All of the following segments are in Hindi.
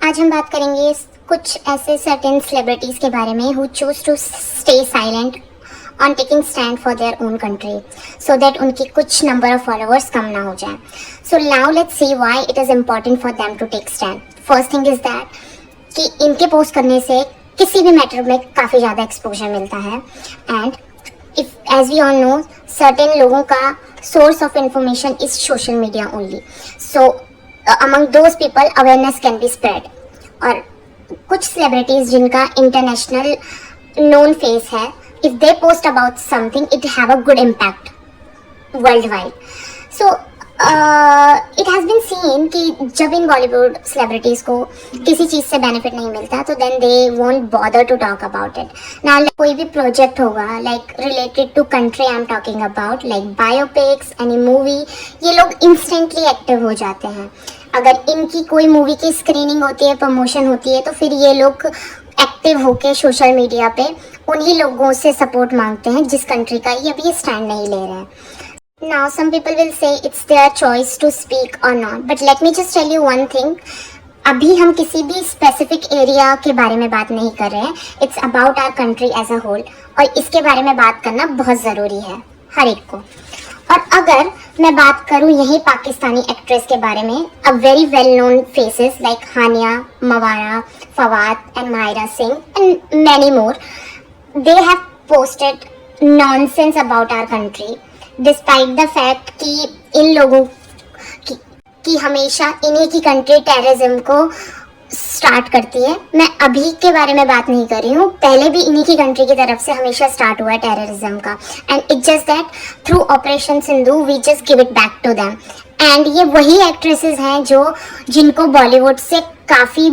आज हम बात करेंगे कुछ ऐसे सर्टेन सेलिब्रिटीज के बारे में who choose to stay silent on taking stand for their own country so that उनकी कुछ नंबर ऑफ फॉलोअर्स कम ना हो जाए. So now let's see why it is important for them to take stand. First thing is that कि इनके पोस्ट करने से किसी भी मैटर में काफ़ी ज़्यादा एक्सपोजर मिलता है. And if as we all know certain लोगों का source of information is social media only. So among those people awareness can be spread. और कुछ सेलिब्रिटीज जिनका इंटरनेशनल नोन फेस है, if they post about something it have a good impact world wide. So it has been seen कि जब इन बॉलीवुड सेलिब्रिटीज को किसी चीज़ से बेनिफिट नहीं मिलता तो then they won't bother to talk about it. ना कोई भी प्रोजेक्ट होगा like related to country I am talking about, like biopics, any movie, ये लोग इंस्टेंटली एक्टिव हो जाते हैं. अगर इनकी कोई मूवी की स्क्रीनिंग होती है, प्रमोशन होती है, तो फिर ये लोग एक्टिव होके सोशल मीडिया पे उन्हीं लोगों से सपोर्ट मांगते हैं जिस कंट्री का ये अभी स्टैंड नहीं ले रहे हैं. Now some people will say it's their choice to speak or not, but let me just tell you one thing. अभी हम किसी भी स्पेसिफिक एरिया के बारे में बात नहीं कर रहे हैं. It's about our country as a whole, और इसके बारे में बात करना बहुत ज़रूरी है हर एक को. और अगर मैं बात करूं यही पाकिस्तानी एक्ट्रेस के बारे में, a very well known faces like Hania, Mawara, Fawad and Mayra Singh and many more, they have posted nonsense about our country despite the fact कि इन लोगों की हमेशा इन्हीं की कंट्री टेररिज्म को स्टार्ट करती है. मैं अभी के बारे में बात नहीं कर रही हूँ, पहले भी इन्हीं की कंट्री की तरफ से हमेशा स्टार्ट हुआ है टेररिज्म का. And it's just that through operation Sindhu we just give it back to them. And ये वही एक्ट्रेसेस हैं जिनको बॉलीवुड से काफ़ी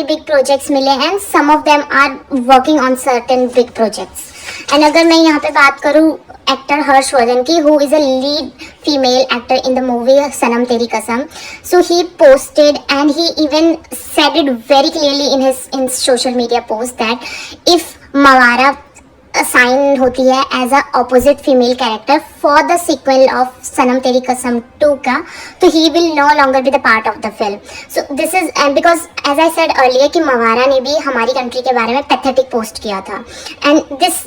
बिग प्रोजेक्ट्स मिले हैं. Some of them are working on certain big projects. And अगर मैं यहाँ पे बात करूँ एक्टर हर्षवर्धन की, who is a lead female actor in the movie Sanam Teri Kasam. So he posted and he even said it very clearly in social media post that if Mawara sign होती है as a opposite female character for the sequel of Sanam Teri Kasam 2 का, तो he will no longer be the part of the film. So this is because as I said earlier कि मवारा ने भी हमारी कंट्री के बारे में पैथेटिक पोस्ट किया था. And this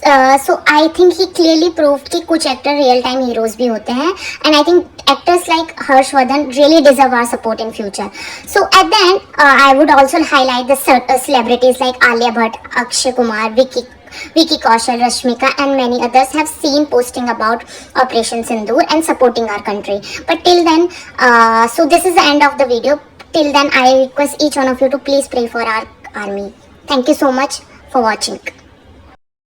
so I think he clearly proved कि कुछ एक्टर रियल टाइम हीरोज भी होते हैं. And I think actors like Harshvardhan really deserve our support in future. So at the end, I would also highlight the celebrities like Alia Bhatt, Akshay Kumar, Vicky Kaushal, Rashmika and many others have seen posting about Operation Sindoor and supporting our country. But till then, so this is the end of the video. Till then, I request each one of you to please pray for our army. Thank you so much for watching.